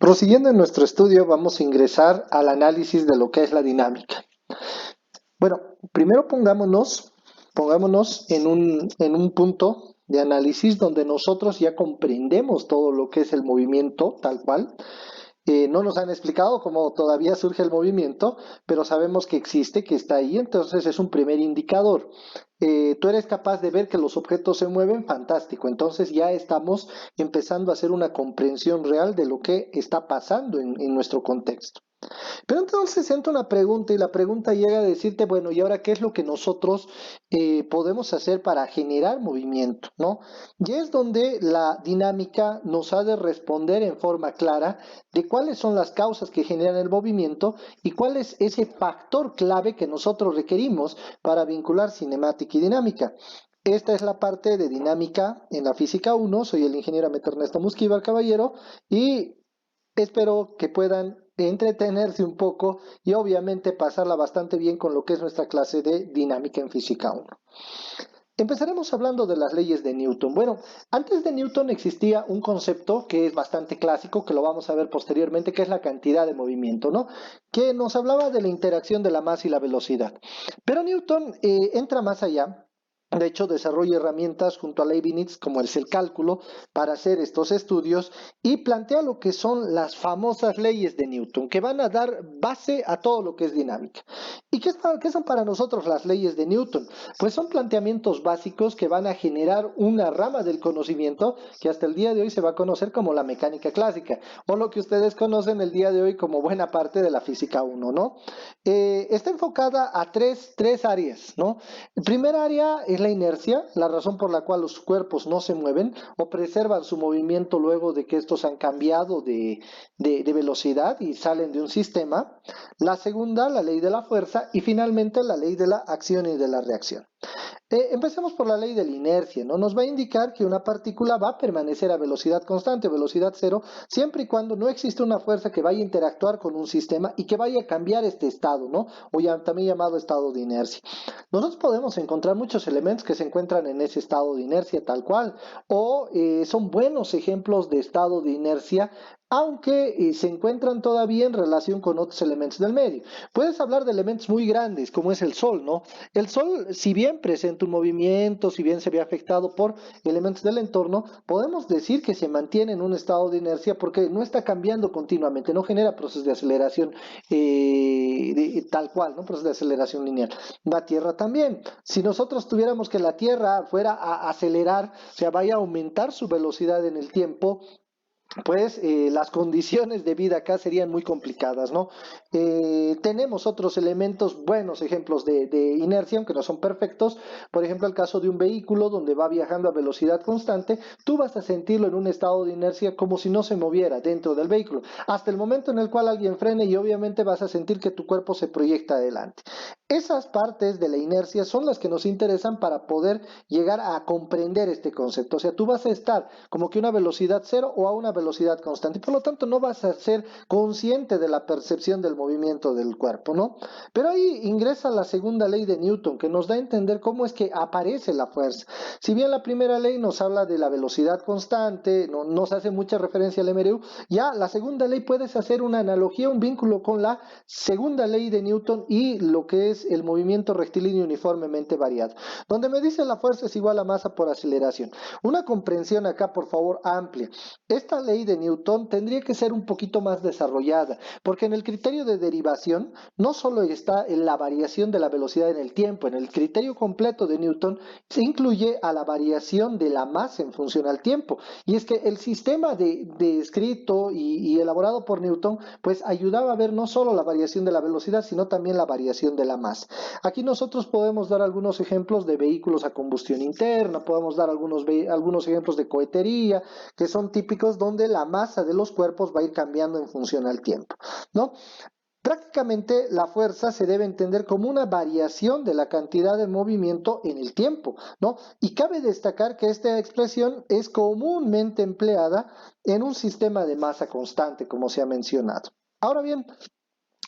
Prosiguiendo en nuestro estudio, vamos a ingresar al análisis de lo que es la dinámica. Bueno, primero pongámonos en un punto de análisis donde nosotros ya comprendemos todo lo que es el movimiento tal cual. No nos han explicado cómo todavía surge el movimiento, pero sabemos que existe, que está ahí, entonces es un primer indicador. Tú eres capaz de ver que los objetos se mueven, fantástico, entonces ya estamos empezando a hacer una comprensión real de lo que está pasando en nuestro contexto. Pero entonces entra una pregunta y la pregunta llega a decirte, bueno, ¿y ahora qué es lo que nosotros podemos hacer para generar movimiento, ¿no? Y es donde la dinámica nos ha de responder en forma clara de cuáles son las causas que generan el movimiento y cuál es ese factor clave que nosotros requerimos para vincular cinemática y dinámica. Esta es la parte de dinámica en la física 1. Soy el ingeniero Ernesto Musquivar Caballero y espero que puedan entretenerse un poco y obviamente pasarla bastante bien con lo que es nuestra clase de dinámica en física 1. Empezaremos hablando de las leyes de Newton. Bueno, antes de Newton existía un concepto que es bastante clásico, que lo vamos a ver posteriormente, que es la cantidad de movimiento, ¿no? Que nos hablaba de la interacción de la masa y la velocidad. Pero Newton entra más allá. De hecho, desarrolla herramientas junto a Leibniz, como es el cálculo, para hacer estos estudios y plantea lo que son las famosas leyes de Newton, que van a dar base a todo lo que es dinámica. ¿Y qué son para nosotros las leyes de Newton? Pues son planteamientos básicos que van a generar una rama del conocimiento que hasta el día de hoy se va a conocer como la mecánica clásica, o lo que ustedes conocen el día de hoy como buena parte de la física 1, ¿no? Está enfocada a tres áreas, ¿no? El primer área es la inercia, la razón por la cual los cuerpos no se mueven o preservan su movimiento luego de que estos han cambiado de velocidad y salen de un sistema. La segunda, la ley de la fuerza y finalmente la ley de la acción y de la reacción. Empecemos por la ley de la inercia, ¿no? Nos va a indicar que una partícula va a permanecer a velocidad constante, velocidad cero, siempre y cuando no existe una fuerza que vaya a interactuar con un sistema y que vaya a cambiar este estado, ¿no? O ya, también llamado estado de inercia. Nosotros podemos encontrar muchos elementos que se encuentran en ese estado de inercia tal cual, o son buenos ejemplos de estado de inercia aunque se encuentran todavía en relación con otros elementos del medio. Puedes hablar de elementos muy grandes, como es el Sol, ¿no? El Sol, si bien presenta un movimiento, si bien se ve afectado por elementos del entorno, podemos decir que se mantiene en un estado de inercia porque no está cambiando continuamente, no genera procesos de aceleración tal cual, ¿no? Procesos de aceleración lineal. La Tierra también. Si nosotros tuviéramos que la Tierra fuera a acelerar, o sea, vaya a aumentar su velocidad en el tiempo, pues las condiciones de vida acá serían muy complicadas, ¿no? Tenemos otros elementos, buenos ejemplos de inercia, aunque no son perfectos. Por ejemplo, el caso de un vehículo donde va viajando a velocidad constante, tú vas a sentirlo en un estado de inercia como si no se moviera dentro del vehículo, hasta el momento en el cual alguien frene y obviamente vas a sentir que tu cuerpo se proyecta adelante. Esas partes de la inercia son las que nos interesan para poder llegar a comprender este concepto. O sea, tú vas a estar como que a una velocidad cero o a una velocidad constante. Y por lo tanto, no vas a ser consciente de la percepción del movimiento del cuerpo, ¿no? Pero ahí ingresa la segunda ley de Newton, que nos da a entender cómo es que aparece la fuerza. Si bien la primera ley nos habla de la velocidad constante, no, nos hace mucha referencia al MRU, ya la segunda ley puedes hacer una analogía, un vínculo con la segunda ley de Newton y lo que es el movimiento rectilíneo uniformemente variado, donde me dice la fuerza es igual a masa por aceleración. Una comprensión acá, por favor, amplia. Esta ley de Newton tendría que ser un poquito más desarrollada, porque en el criterio de derivación no solo está en la variación de la velocidad en el tiempo, en el criterio completo de Newton se incluye a la variación de la masa en función al tiempo. Y es que el sistema de escrito y elaborado por Newton, pues ayudaba a ver no solo la variación de la velocidad, sino también la variación de la masa. Aquí nosotros podemos dar algunos ejemplos de vehículos a combustión interna, podemos dar algunos ejemplos de cohetería, que son típicos donde la masa de los cuerpos va a ir cambiando en función al tiempo, ¿no? Prácticamente la fuerza se debe entender como una variación de la cantidad de movimiento en el tiempo, ¿no? Y cabe destacar que esta expresión es comúnmente empleada en un sistema de masa constante, como se ha mencionado. Ahora bien,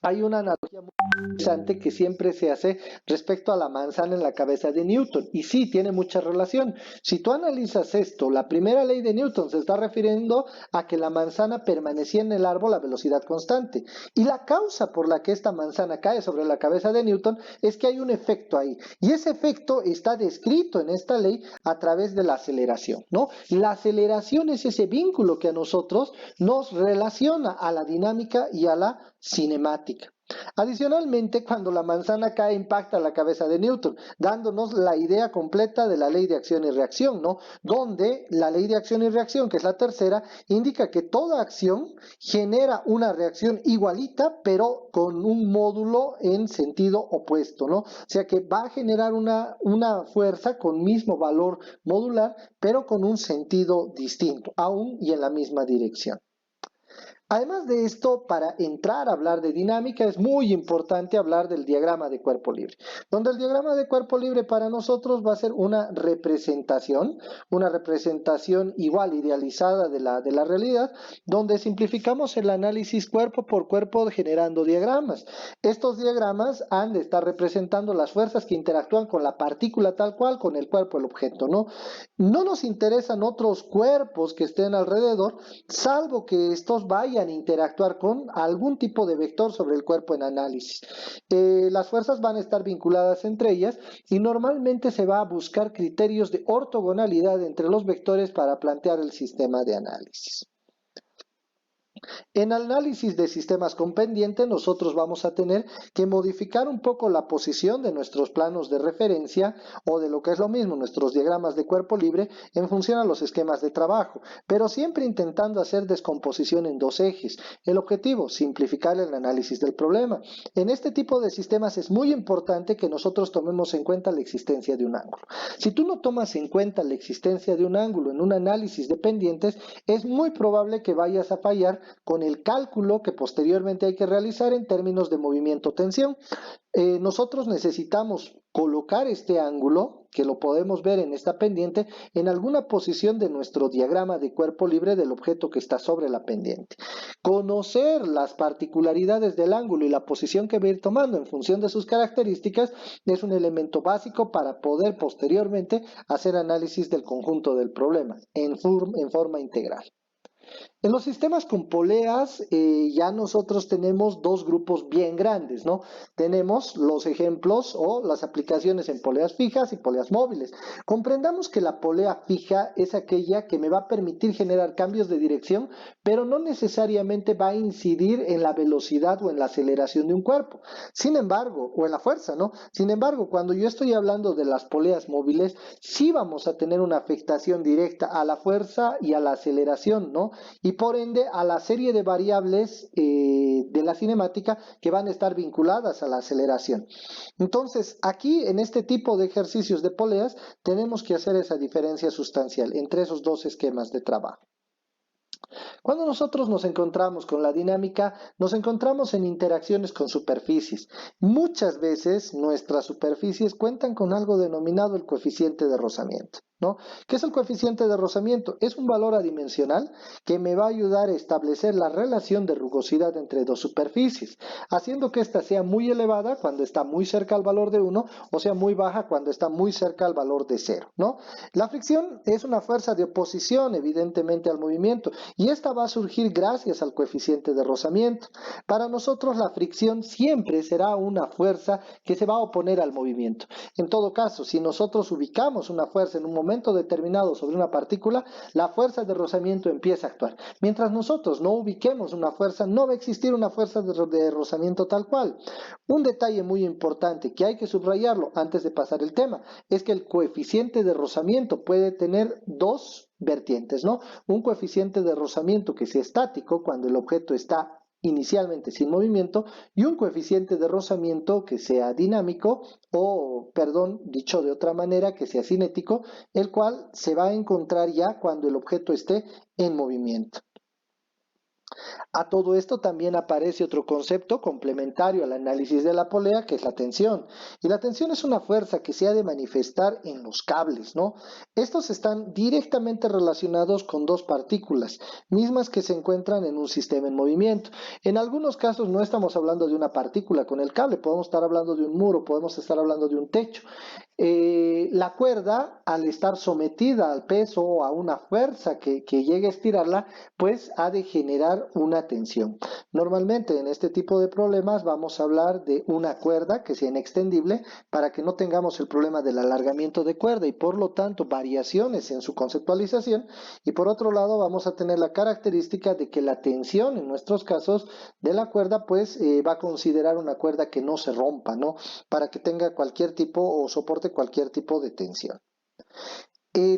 Hay una analogía muy interesante que siempre se hace respecto a la manzana en la cabeza de Newton. Y sí, tiene mucha relación. Si tú analizas esto, la primera ley de Newton se está refiriendo a que la manzana permanecía en el árbol a velocidad constante. Y la causa por la que esta manzana cae sobre la cabeza de Newton es que hay un efecto ahí. Y ese efecto está descrito en esta ley a través de la aceleración, ¿no? La aceleración es ese vínculo que a nosotros nos relaciona a la dinámica y a la cinemática. Adicionalmente, cuando la manzana cae, impacta la cabeza de Newton, dándonos la idea completa de la ley de acción y reacción, ¿no? Donde la ley de acción y reacción, que es la tercera, indica que toda acción genera una reacción igualita, pero con un módulo en sentido opuesto, ¿no? O sea que va a generar una fuerza con mismo valor modular, pero con un sentido distinto, aún y en la misma dirección. Además de esto, para entrar a hablar de dinámica es muy importante hablar del diagrama de cuerpo libre, donde el diagrama de cuerpo libre para nosotros va a ser una representación igual idealizada de la realidad, donde simplificamos el análisis cuerpo por cuerpo generando diagramas. Estos diagramas han de estar representando las fuerzas que interactúan con la partícula tal cual, con el cuerpo, el objeto, ¿no? No nos interesan otros cuerpos que estén alrededor, salvo que estos vayan a interactuar con algún tipo de vector sobre el cuerpo en análisis. Las fuerzas van a estar vinculadas entre ellas y normalmente se va a buscar criterios de ortogonalidad entre los vectores para plantear el sistema de análisis. En análisis de sistemas con pendiente, nosotros vamos a tener que modificar un poco la posición de nuestros planos de referencia o de lo que es lo mismo, nuestros diagramas de cuerpo libre en función a los esquemas de trabajo, pero siempre intentando hacer descomposición en dos ejes. El objetivo, simplificar el análisis del problema. En este tipo de sistemas es muy importante que nosotros tomemos en cuenta la existencia de un ángulo. Si tú no tomas en cuenta la existencia de un ángulo en un análisis de pendientes, es muy probable que vayas a fallar con el cálculo que posteriormente hay que realizar en términos de movimiento-tensión. Nosotros necesitamos colocar este ángulo, que lo podemos ver en esta pendiente, en alguna posición de nuestro diagrama de cuerpo libre del objeto que está sobre la pendiente. Conocer las particularidades del ángulo y la posición que va a ir tomando en función de sus características es un elemento básico para poder posteriormente hacer análisis del conjunto del problema en forma integral. En los sistemas con poleas ya nosotros tenemos dos grupos bien grandes, ¿no? Tenemos los ejemplos o las aplicaciones en poleas fijas y poleas móviles. Comprendamos que la polea fija es aquella que me va a permitir generar cambios de dirección, pero no necesariamente va a incidir en la velocidad o en la aceleración de un cuerpo. Sin embargo, o en la fuerza, ¿no? Sin embargo, cuando yo estoy hablando de las poleas móviles, sí vamos a tener una afectación directa a la fuerza y a la aceleración, ¿no? Y por ende a la serie de variables de la cinemática que van a estar vinculadas a la aceleración. Entonces, aquí en este tipo de ejercicios de poleas tenemos que hacer esa diferencia sustancial entre esos dos esquemas de trabajo. Cuando nosotros nos encontramos con la dinámica, nos encontramos en interacciones con superficies. Muchas veces nuestras superficies cuentan con algo denominado el coeficiente de rozamiento, ¿no? ¿Qué es el coeficiente de rozamiento? Es un valor adimensional que me va a ayudar a establecer la relación de rugosidad entre dos superficies, haciendo que ésta sea muy elevada cuando está muy cerca al valor de 1 o sea muy baja cuando está muy cerca al valor de 0, ¿no? La fricción es una fuerza de oposición, evidentemente, al movimiento, y esta va a surgir gracias al coeficiente de rozamiento. Para nosotros la fricción siempre será una fuerza que se va a oponer al movimiento. En todo caso, si nosotros ubicamos una fuerza en un momento determinado sobre una partícula, la fuerza de rozamiento empieza a actuar. Mientras nosotros no ubiquemos una fuerza, no va a existir una fuerza de rozamiento tal cual. Un detalle muy importante que hay que subrayarlo antes de pasar el tema es que el coeficiente de rozamiento puede tener dos vertientes, ¿no? Un coeficiente de rozamiento que sea estático cuando el objeto está inicialmente sin movimiento y un coeficiente de rozamiento que sea dinámico o, perdón, dicho de otra manera, que sea cinético, el cual se va a encontrar ya cuando el objeto esté en movimiento. A todo esto también aparece otro concepto complementario al análisis de la polea, que es la tensión. Y la tensión es una fuerza que se ha de manifestar en los cables, ¿no? Estos están directamente relacionados con dos partículas, mismas que se encuentran en un sistema en movimiento. En algunos casos no estamos hablando de una partícula con el cable, podemos estar hablando de un muro, podemos estar hablando de un techo. La cuerda, al estar sometida al peso o a una fuerza que llegue a estirarla, pues ha de generar una tensión. Normalmente en este tipo de problemas vamos a hablar de una cuerda que sea inextendible para que no tengamos el problema del alargamiento de cuerda y por lo tanto variaciones en su conceptualización. Y por otro lado vamos a tener la característica de que la tensión en nuestros casos de la cuerda pues va a considerar una cuerda que no se rompa, ¿no? Para que tenga cualquier tipo o soporte cualquier tipo de tensión.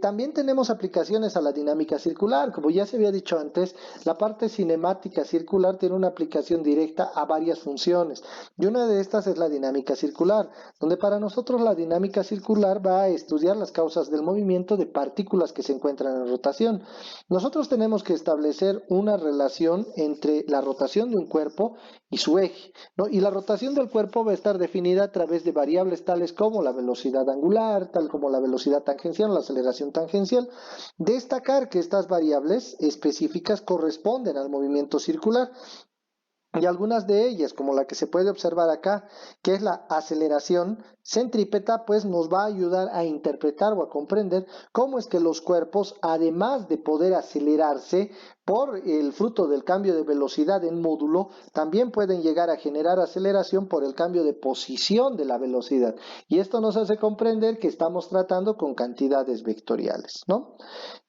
También tenemos aplicaciones a la dinámica circular. Como ya se había dicho antes, la parte cinemática circular tiene una aplicación directa a varias funciones. Y una de estas es la dinámica circular, donde para nosotros la dinámica circular va a estudiar las causas del movimiento de partículas que se encuentran en rotación. Nosotros tenemos que establecer una relación entre la rotación de un cuerpo y su eje, ¿no? Y la rotación del cuerpo va a estar definida a través de variables tales como la velocidad angular, tal como la velocidad tangencial, la aceleración tangencial. Destacar que estas variables específicas corresponden al movimiento circular. Y algunas de ellas, como la que se puede observar acá, que es la aceleración centrípeta, pues nos va a ayudar a interpretar o a comprender cómo es que los cuerpos, además de poder acelerarse por el fruto del cambio de velocidad en módulo, también pueden llegar a generar aceleración por el cambio de posición de la velocidad. Y esto nos hace comprender que estamos tratando con cantidades vectoriales, ¿no?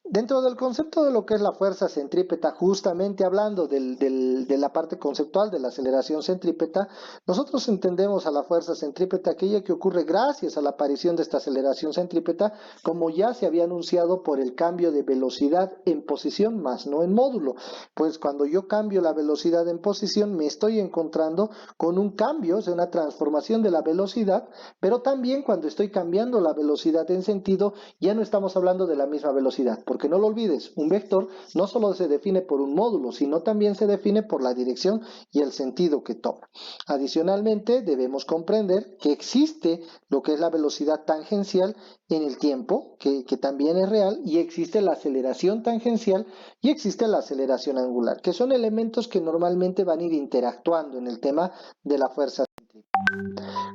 Dentro del concepto de lo que es la fuerza centrípeta, justamente hablando de la parte conceptual de la aceleración centrípeta, nosotros entendemos a la fuerza centrípeta aquella que ocurre gracias a la aparición de esta aceleración centrípeta, como ya se había anunciado por el cambio de velocidad en posición más no en módulo. Pues cuando yo cambio la velocidad en posición, me estoy encontrando con un cambio, o sea, una transformación de la velocidad, pero también cuando estoy cambiando la velocidad en sentido, ya no estamos hablando de la misma velocidad. Porque no lo olvides, un vector no solo se define por un módulo, sino también se define por la dirección y el sentido que toma. Adicionalmente, debemos comprender que existe lo que es la velocidad tangencial en el tiempo, que también es real, y existe la aceleración tangencial y existe la aceleración angular, que son elementos que normalmente van a ir interactuando en el tema de la fuerza.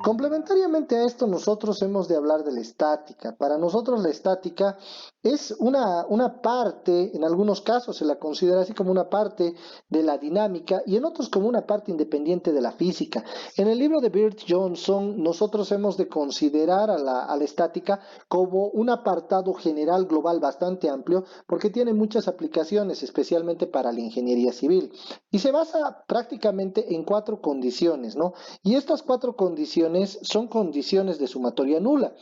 Complementariamente a esto, nosotros hemos de hablar de la estática. Para nosotros la estática es una parte, en algunos casos se la considera así como una parte de la dinámica y en otros como una parte independiente de la física. En el libro de Bert Johnson, nosotros hemos de considerar a la estática como un apartado general global bastante amplio porque tiene muchas aplicaciones, especialmente para la ingeniería civil. Y se basa prácticamente en cuatro condiciones, ¿no? Y estas cuatro condiciones son condiciones de sumatoria nula,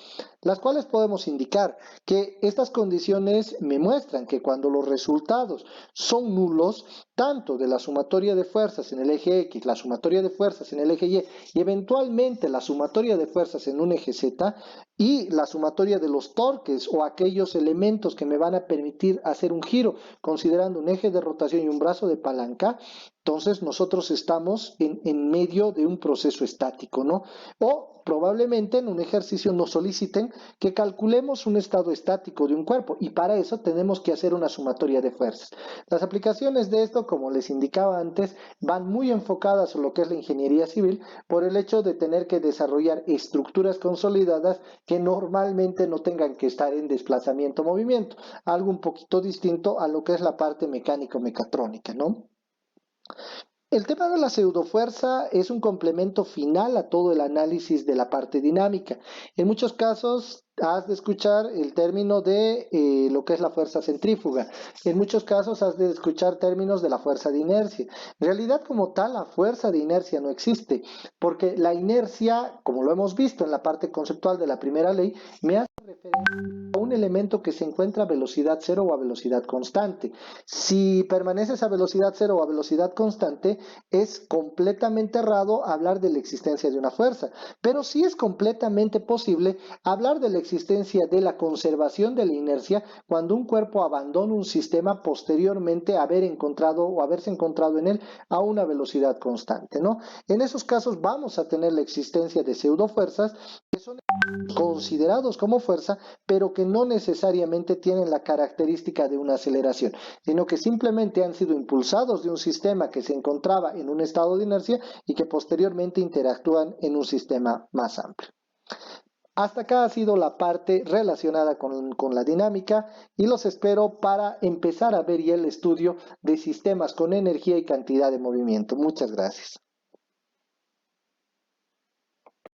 las cuales podemos indicar que estas condiciones me muestran que cuando los resultados son nulos, tanto de la sumatoria de fuerzas en el eje X, la sumatoria de fuerzas en el eje Y y eventualmente la sumatoria de fuerzas en un eje Z y la sumatoria de los torques o aquellos elementos que me van a permitir hacer un giro considerando un eje de rotación y un brazo de palanca, entonces nosotros estamos en medio de un proceso estático, ¿no? O probablemente en un ejercicio nos soliciten que calculemos un estado estático de un cuerpo y para eso tenemos que hacer una sumatoria de fuerzas. Las aplicaciones de esto, como les indicaba antes, van muy enfocadas en lo que es la ingeniería civil por el hecho de tener que desarrollar estructuras consolidadas que normalmente no tengan que estar en desplazamiento-movimiento, algo un poquito distinto a lo que es la parte mecánico-mecatrónica, ¿no? El tema de la pseudofuerza es un complemento final a todo el análisis de la parte dinámica. En muchos casos has de escuchar el término de lo que es la fuerza centrífuga. En muchos casos has de escuchar términos de la fuerza de inercia. En realidad, como tal, la fuerza de inercia no existe, porque la inercia, como lo hemos visto en la parte conceptual de la primera ley, me hace referencia a una un elemento que se encuentra a velocidad cero o a velocidad constante. Si permaneces a velocidad cero o a velocidad constante, es completamente errado hablar de la existencia de una fuerza, pero sí es completamente posible hablar de la existencia de la conservación de la inercia cuando un cuerpo abandona un sistema posteriormente a haber encontrado o haberse encontrado en él a una velocidad constante, ¿no? En esos casos vamos a tener la existencia de pseudofuerzas que son considerados como fuerza, pero que no necesariamente tienen la característica de una aceleración, sino que simplemente han sido impulsados de un sistema que se encontraba en un estado de inercia y que posteriormente interactúan en un sistema más amplio. Hasta acá ha sido la parte relacionada con la dinámica y los espero para empezar a ver ya el estudio de sistemas con energía y cantidad de movimiento. Muchas gracias.